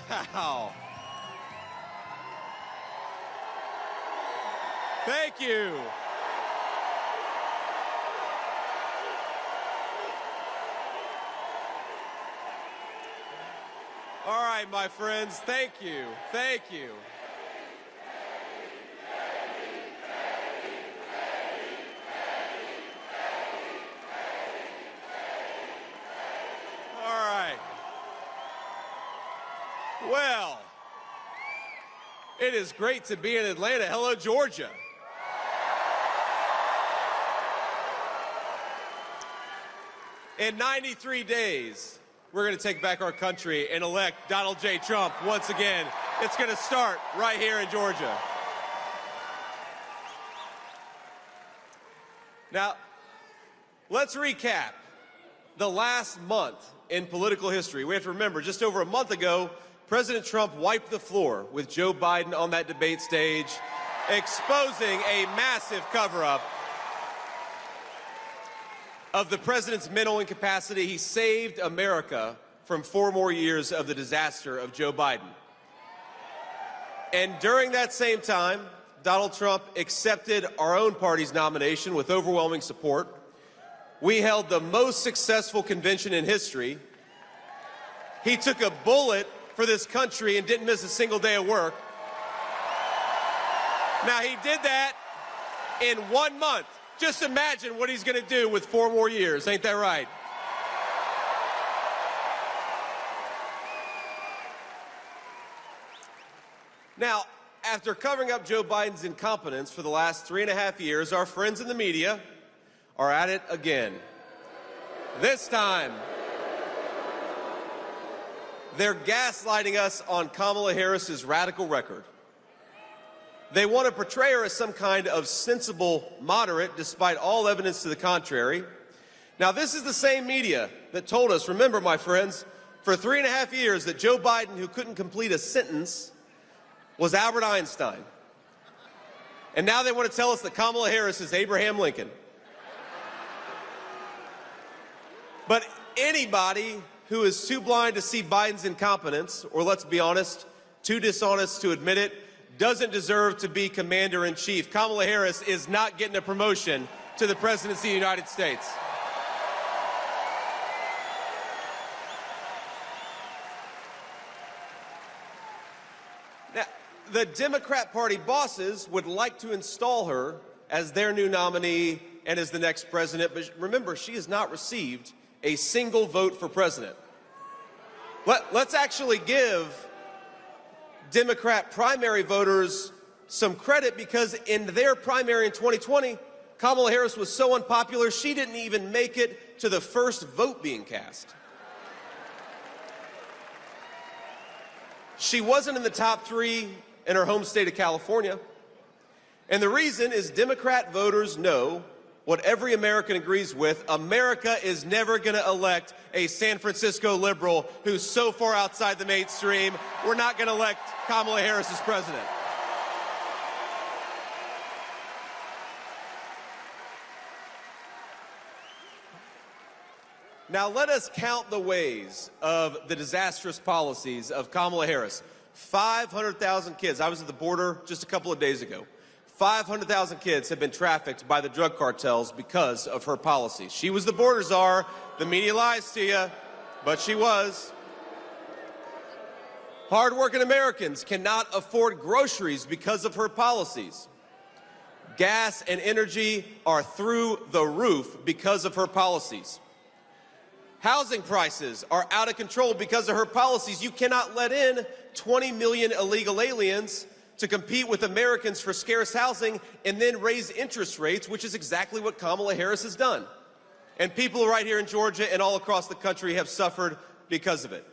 Wow. Thank you. All right, my friends, thank you. Thank you. All right. Well, it is great to be in Atlanta. Hello, Georgia. In 93 days, we're going to take back our country and elect Donald J. Trump once again. It's going to start right here in Georgia. Now, let's recap the last month in political history. We have to remember, just over a month ago, President Trump wiped the floor with Joe Biden on that debate stage, exposing a massive cover-up of the president's mental incapacity. He saved America from 4 more years of the disaster of Joe Biden. And during that same time, Donald Trump accepted our own party's nomination with overwhelming support. We held the most successful convention in history. He took a bullet for this country and didn't miss a single day of work. Now, he did that in 1 month. Just imagine what he's going to do with 4 more years. Ain't that right? Now, after covering up Joe Biden's incompetence for the last 3.5 years, our friends in the media are at it again. This time, they're gaslighting us on Kamala Harris's radical record. They want to portray her as some kind of sensible moderate, despite all evidence to the contrary. Now, this is the same media that told us, remember, my friends, for 3.5 years that Joe Biden, who couldn't complete a sentence, was Albert Einstein. And now they want to tell us that Kamala Harris is Abraham Lincoln. But anybody who is too blind to see Biden's incompetence, or let's be honest, too dishonest to admit it, doesn't deserve to be commander-in-chief. Kamala Harris is not getting a promotion to the presidency of the United States. Now, the Democrat Party bosses would like to install her as their new nominee and as the next president, but remember, she has not received a single vote for president. Let's actually give Democrat primary voters some credit, because in their primary in 2020, Kamala Harris was so unpopular, she didn't even make it to the first vote being cast. She wasn't in the top 3 in her home state of California. And the reason is Democrat voters know what every American agrees with: America is never going to elect a San Francisco liberal who's so far outside the mainstream. We're not going to elect Kamala Harris as president. Now, let us count the ways of the disastrous policies of Kamala Harris. 500,000 kids. I was at the border just a couple of days ago. 500,000 kids have been trafficked by the drug cartels because of her policies. She was the border czar. The media lies to you, but she was. Hardworking Americans cannot afford groceries because of her policies. Gas and energy are through the roof because of her policies. Housing prices are out of control because of her policies. You cannot let in 20 million illegal aliens to compete with Americans for scarce housing and then raise interest rates, which is exactly what Kamala Harris has done. And people right here in Georgia and all across the country have suffered because of it.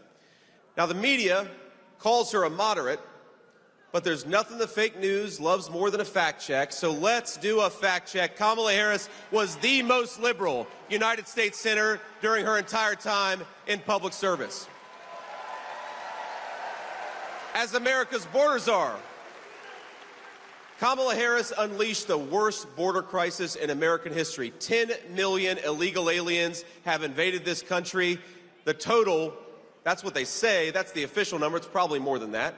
Now, the media calls her a moderate, but there's nothing the fake news loves more than a fact check, so let's do a fact check. Kamala Harris was the most liberal United States senator during her entire time in public service. As America's border czar, Kamala Harris unleashed the worst border crisis in American history. 10 million illegal aliens have invaded this country. The total That's what they say. That's the official number. It's probably more than that.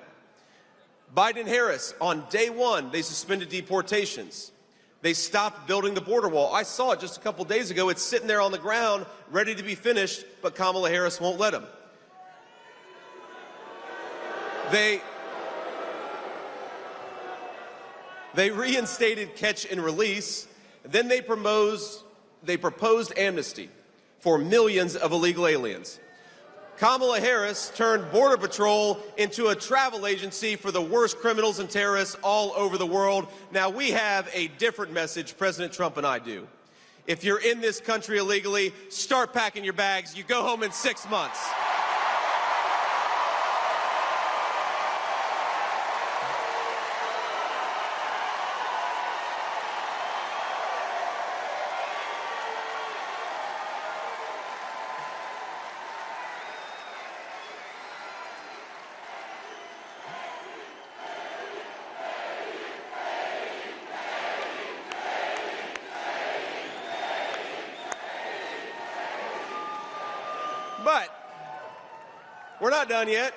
Biden and Harris, on day one, they suspended deportations. They stopped building the border wall. I saw it just a couple days ago. It's sitting there on the ground, ready to be finished, but Kamala Harris won't let them. They reinstated catch and release. Then they proposed amnesty for millions of illegal aliens. Kamala Harris turned Border Patrol into a travel agency for the worst criminals and terrorists all over the world. Now, we have a different message, President Trump and I do. If you're in this country illegally, start packing your bags. You go home in 6 months. But we're not done yet.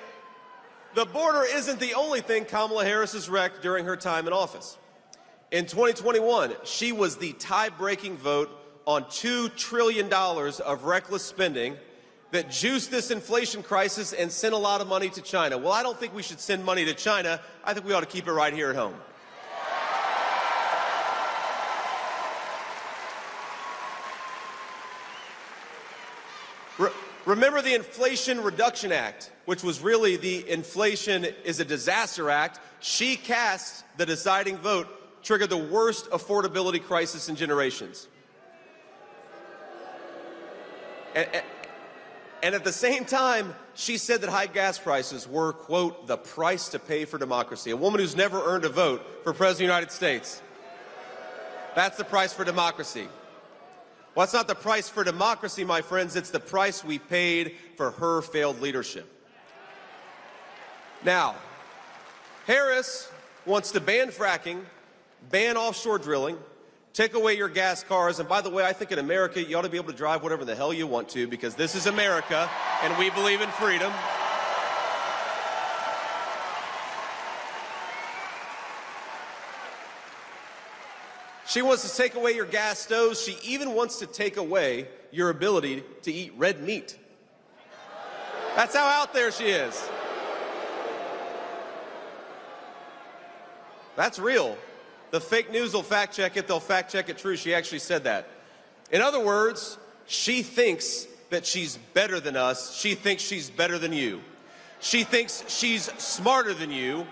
The border isn't the only thing Kamala Harris has wrecked during her time in office. In 2021, she was the tie-breaking vote on $2 trillion of reckless spending that juiced this inflation crisis and sent a lot of money to China. Well, I don't think we should send money to China. I think we ought to keep it right here at home. Remember the Inflation Reduction Act, which was really the Inflation is a Disaster Act. She cast the deciding vote, triggered the worst affordability crisis in generations. And at the same time, she said that high gas prices were, quote, the price to pay for democracy. A woman who's never earned a vote for President of the United States. That's the price for democracy. Well, it's not the price for democracy, my friends. It's the price we paid for her failed leadership. Now, Harris wants to ban fracking, ban offshore drilling, take away your gas cars. And by the way, I think in America, you ought to be able to drive whatever the hell you want to, because this is America, and we believe in freedom. She wants to take away your gas stoves. She even wants to take away your ability to eat red meat. That's how out there she is. That's real. The fake news will fact check it. They'll fact check it true. She actually said that. In other words, she thinks that she's better than us. She thinks she's better than you. She thinks she's smarter than you.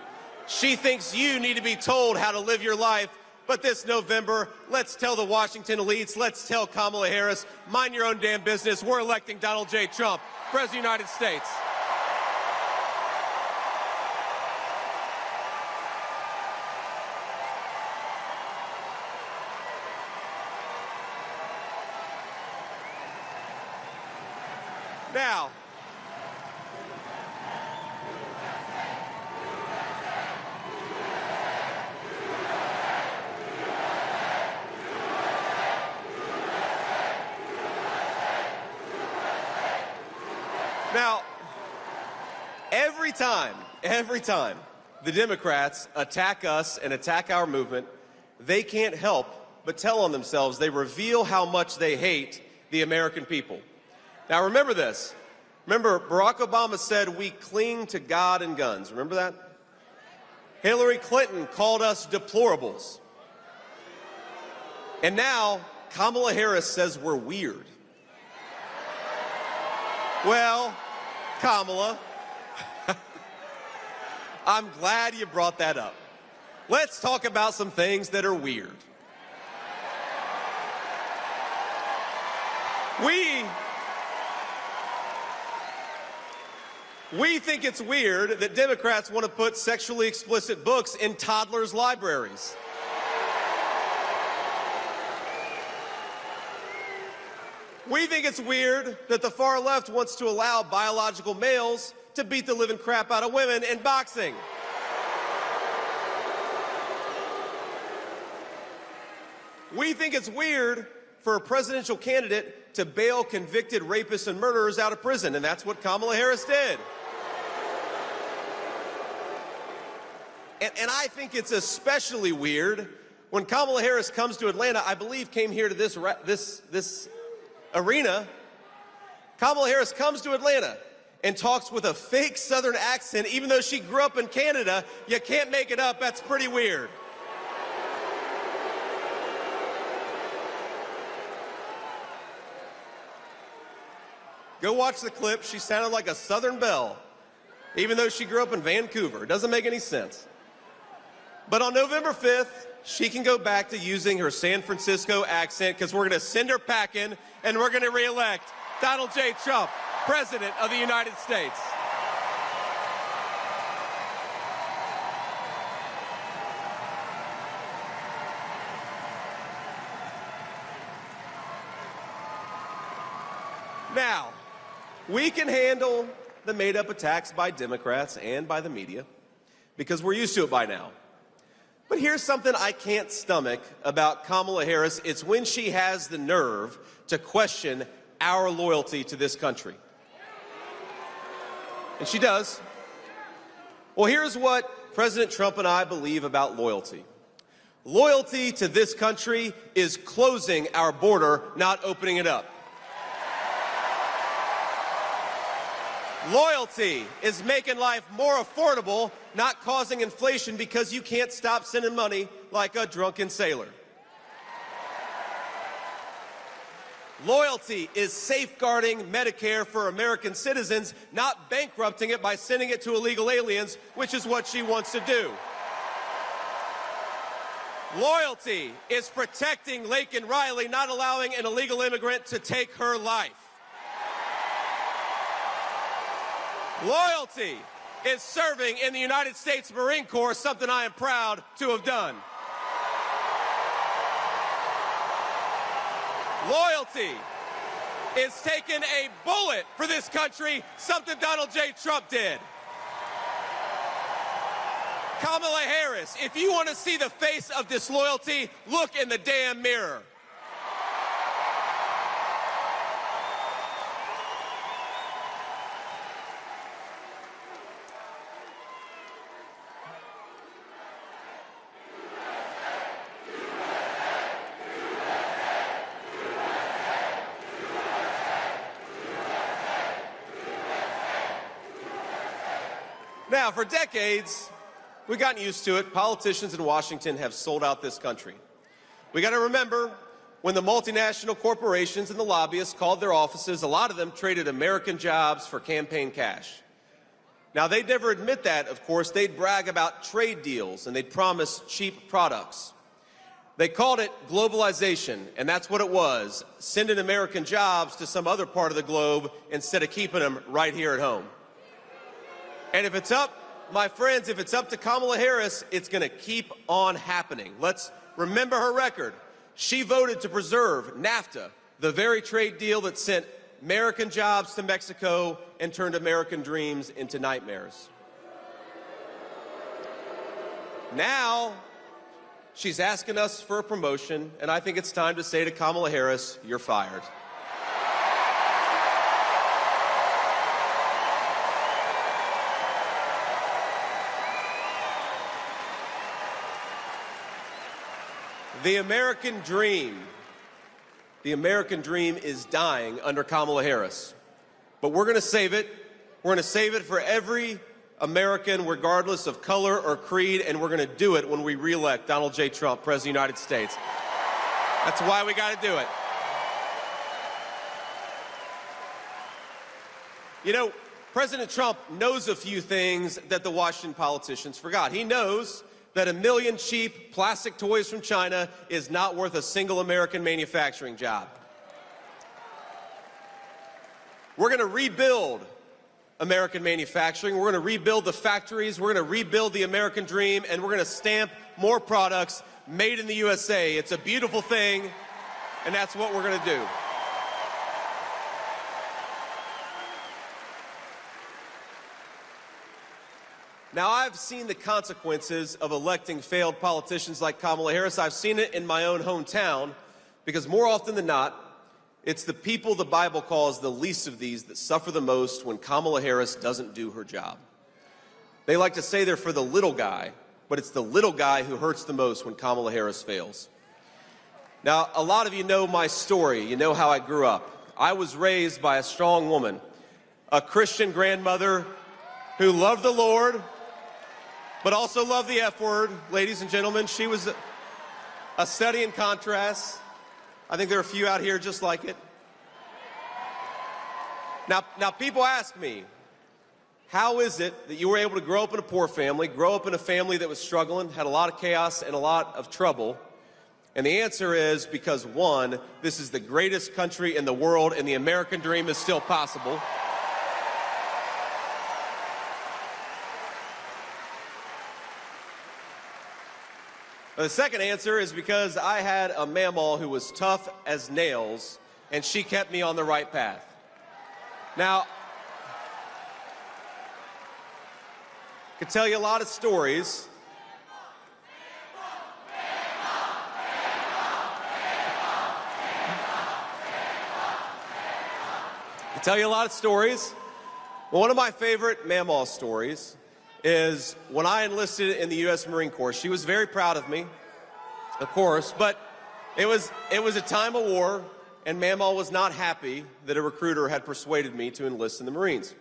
She thinks you need to be told how to live your life. But this November, let's tell the Washington elites, let's tell Kamala Harris, mind your own damn business. We're electing Donald J. Trump, President of the United States. Now, every time the Democrats attack us and attack our movement, they can't help but tell on themselves. They reveal how much they hate the American people. Now, remember this. Remember, Barack Obama said we cling to God and guns. Remember that? Hillary Clinton called us deplorables. And now, Kamala Harris says we're weird. Well, Kamala, I'm glad you brought that up. Let's talk about some things that are weird. We think it's weird that Democrats want to put sexually explicit books in toddlers' libraries. We think it's weird that the far left wants to allow biological males to beat the living crap out of women in boxing. We think it's weird for a presidential candidate to bail convicted rapists and murderers out of prison, and that's what Kamala Harris did. And I think it's especially weird when Kamala Harris comes to Atlanta. I believe came here to this arena. Kamala Harris comes to Atlanta and talks with a fake Southern accent, even though she grew up in Canada. You can't make it up. That's pretty weird. Go watch the clip. She sounded like a Southern belle, even though she grew up in Vancouver. It doesn't make any sense. But on November 5th, she can go back to using her San Francisco accent, because we're going to send her packing and we're going to re-elect Donald J. Trump, President of the United States. Now, we can handle the made-up attacks by Democrats and by the media because we're used to it by now. But here's something I can't stomach about Kamala Harris. It's when she has the nerve to question our loyalty to this country. And she does. Well, here's what President Trump and I believe about loyalty. Loyalty to this country is closing our border, not opening it up. Loyalty is making life more affordable, not causing inflation because you can't stop sending money like a drunken sailor. Loyalty is safeguarding Medicare for American citizens, not bankrupting it by sending it to illegal aliens, which is what she wants to do. Loyalty is protecting Laken Riley, not allowing an illegal immigrant to take her life. Loyalty is serving in the United States Marine Corps, something I am proud to have done. Loyalty is taking a bullet for this country, something Donald J. Trump did. Kamala Harris, if you want to see the face of disloyalty, look in the damn mirror. Now, for decades, we've gotten used to it. Politicians in Washington have sold out this country. We got to remember when the multinational corporations and the lobbyists called their offices, a lot of them traded American jobs for campaign cash. Now, they'd never admit that, of course. They'd brag about trade deals and they'd promise cheap products. They called it globalization, and that's what it was, sending American jobs to some other part of the globe instead of keeping them right here at home. And if it's up, my friends, if it's up to Kamala Harris, it's going to keep on happening. Let's remember her record. She voted to preserve NAFTA, the very trade deal that sent American jobs to Mexico and turned American dreams into nightmares. Now, she's asking us for a promotion, and I think it's time to say to Kamala Harris, you're fired. The American dream is dying under Kamala Harris. But we're going to save it. We're going to save it for every American, regardless of color or creed, and we're going to do it when we re-elect Donald J. Trump, President of the United States. That's why we got to do it. You know, President Trump knows a few things that the Washington politicians forgot. He knows that 1 million cheap plastic toys from China is not worth a single American manufacturing job. We're going to rebuild American manufacturing. We're going to rebuild the factories. We're going to rebuild the American dream, and we're going to stamp more products made in the USA. It's a beautiful thing, and that's what we're going to do. Now, I've seen the consequences of electing failed politicians like Kamala Harris. I've seen it in my own hometown because more often than not, It's the people the Bible calls the least of these that suffer the most when Kamala Harris doesn't do her job. They like to say they're for the little guy, but it's the little guy who hurts the most when Kamala Harris fails. Now, a lot of you know my story. You know how I grew up. I was raised by a strong woman, a Christian grandmother who loved the Lord, but also loved the F word. Ladies and gentlemen, she was a study in contrast. I think there are a few out here just like it. Now people ask me, how is it that you were able to grow up in a poor family, grow up in a family that was struggling, had a lot of chaos and a lot of trouble? And the answer is because, one, this is the greatest country in the world and the American dream is still possible. The second answer is because I had a mamaw who was tough as nails, and she kept me on the right path. Now, I could tell you a lot of stories. But one of my favorite mamaw stories is when I enlisted in the U.S. Marine Corps. She was very proud of me, of course, but it was a time of war, and Mamaw was not happy that a recruiter had persuaded me to enlist in the Marines.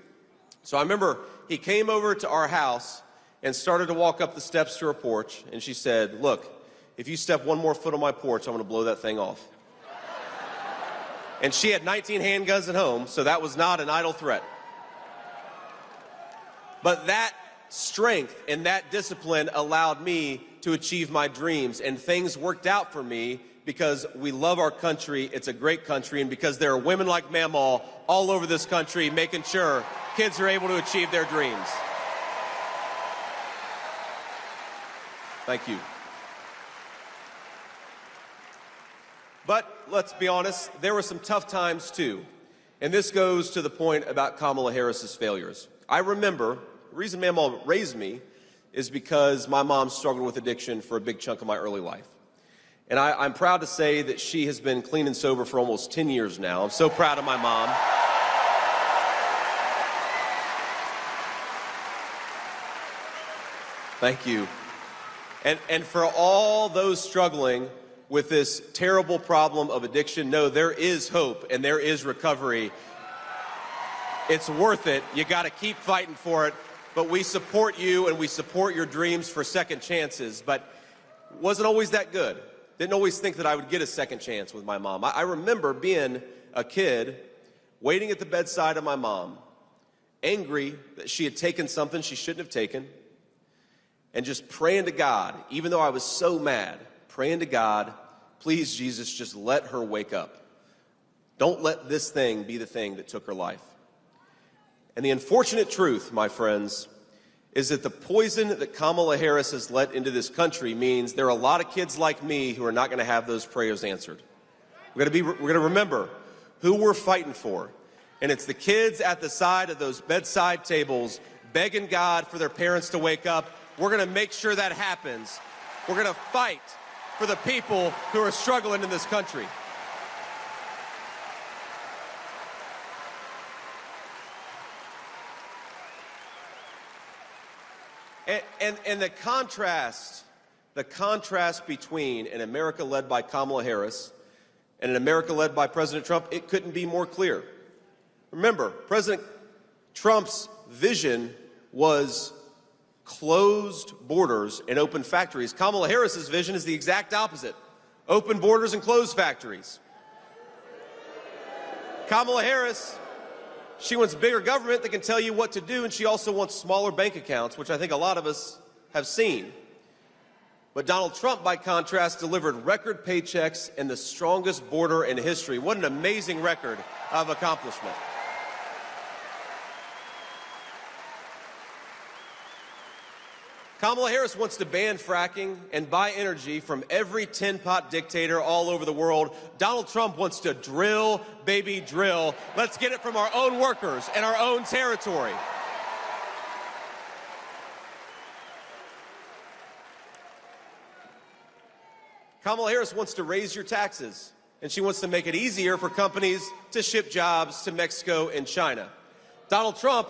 So I remember he came over to our house and started to walk up the steps to her porch, and she said, "Look, if you step one more foot on my porch, I'm going to blow that thing off." And she had 19 handguns at home, so that was not an idle threat. But that strength and that discipline allowed me to achieve my dreams, and things worked out for me because we love our country. It's a great country, and because there are women like Mamaw all over this country making sure kids are able to achieve their dreams. Thank you. But let's be honest, there were some tough times too. And this goes to the point about Kamala Harris's failures. I remember the reason Mamaw raised me is because my mom struggled with addiction for a big chunk of my early life. And I'm proud to say that she has been clean and sober for almost 10 years now. I'm so proud of my mom. Thank you. And for all those struggling with this terrible problem of addiction, no, there is hope and there is recovery. It's worth it. You got to keep fighting for it. But we support you and we support your dreams for second chances. But it wasn't always that good. Didn't always think that I would get a second chance with my mom. I remember being a kid, waiting at the bedside of my mom, angry that she had taken something she shouldn't have taken, and just praying to God, even though I was so mad, praying to God, please, Jesus, just let her wake up. Don't let this thing be the thing that took her life. And the unfortunate truth, my friends, is that the poison that Kamala Harris has let into this country means there are a lot of kids like me who are not going to have those prayers answered. We're going to remember who we're fighting for. And it's the kids at the side of those bedside tables begging God for their parents to wake up. We're going to make sure that happens. We're going to fight for the people who are struggling in this country. And the contrast between an America led by Kamala Harris and an America led by President Trump, it couldn't be more clear. Remember, President Trump's vision was closed borders and open factories. Kamala Harris's vision is the exact opposite: open borders and closed factories. Kamala Harris, she wants bigger government that can tell you what to do, and she also wants smaller bank accounts, which I think a lot of us have seen. But Donald Trump, by contrast, delivered record paychecks and the strongest border in history. What an amazing record of accomplishment. Kamala Harris wants to ban fracking and buy energy from every tin-pot dictator all over the world. Donald Trump wants to drill, baby, drill. Let's get it from our own workers and our own territory. Kamala Harris wants to raise your taxes. and she wants to make it easier for companies to ship jobs to Mexico and China. Donald Trump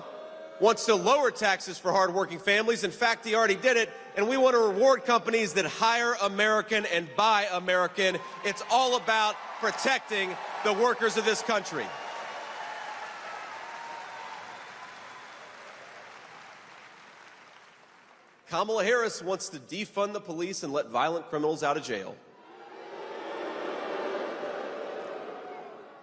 wants to lower taxes for hardworking families. In fact, he already did it, and we want to reward companies that hire American and buy American. It's all about protecting the workers of this country. Kamala Harris wants to defund the police and let violent criminals out of jail.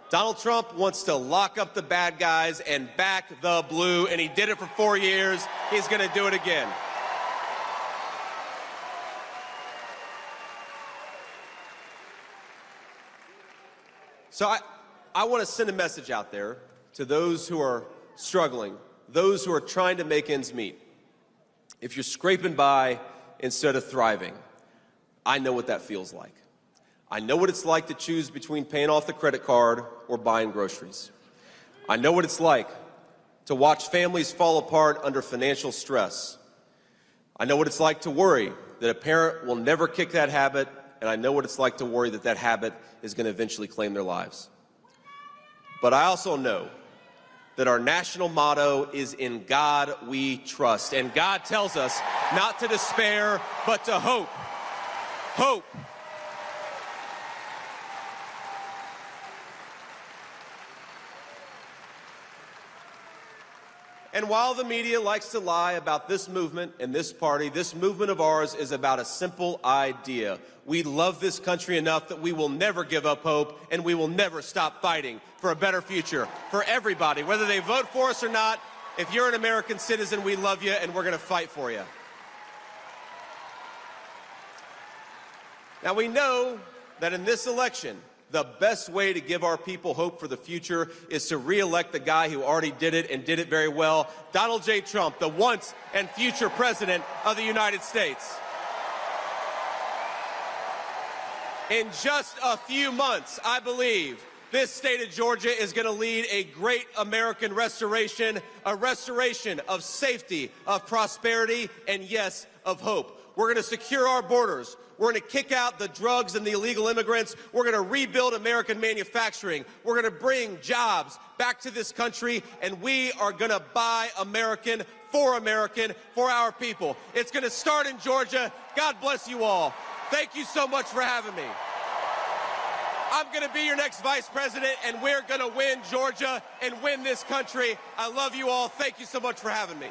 Donald Trump wants to lock up the bad guys and back the blue, and he did it for 4 years. He's going to do it again. So I want to send a message out there to those who are struggling, those who are trying to make ends meet. If you're scraping by instead of thriving, I know what that feels like. I know what it's like to choose between paying off the credit card or buying groceries. I know what it's like to watch families fall apart under financial stress. I know what it's like to worry that a parent will never kick that habit, and I know what it's like to worry that that habit is going to eventually claim their lives. But I also know that our national motto is "In God We Trust," and God tells us not to despair, but to hope. Hope. And while the media likes to lie about this movement and this party, this movement of ours is about a simple idea. We love this country enough that we will never give up hope, and we will never stop fighting for a better future for everybody, whether they vote for us or not. If you're an American citizen, we love you, and we're going to fight for you. Now, we know that in this election, the best way to give our people hope for the future is to re-elect the guy who already did it and did it very well, Donald J. Trump, the once and future president of the United States. In just a few months, I believe, this state of Georgia is going to lead a great American restoration, a restoration of safety, of prosperity, and yes, of hope. We're going to secure our borders. We're going to kick out the drugs and the illegal immigrants. We're going to rebuild American manufacturing. We're going to bring jobs back to this country, and we are going to buy American, for our people. It's going to start in Georgia. God bless you all. Thank you so much for having me. I'm going to be your next vice president, and we're going to win Georgia and win this country. I love you all. Thank you so much for having me.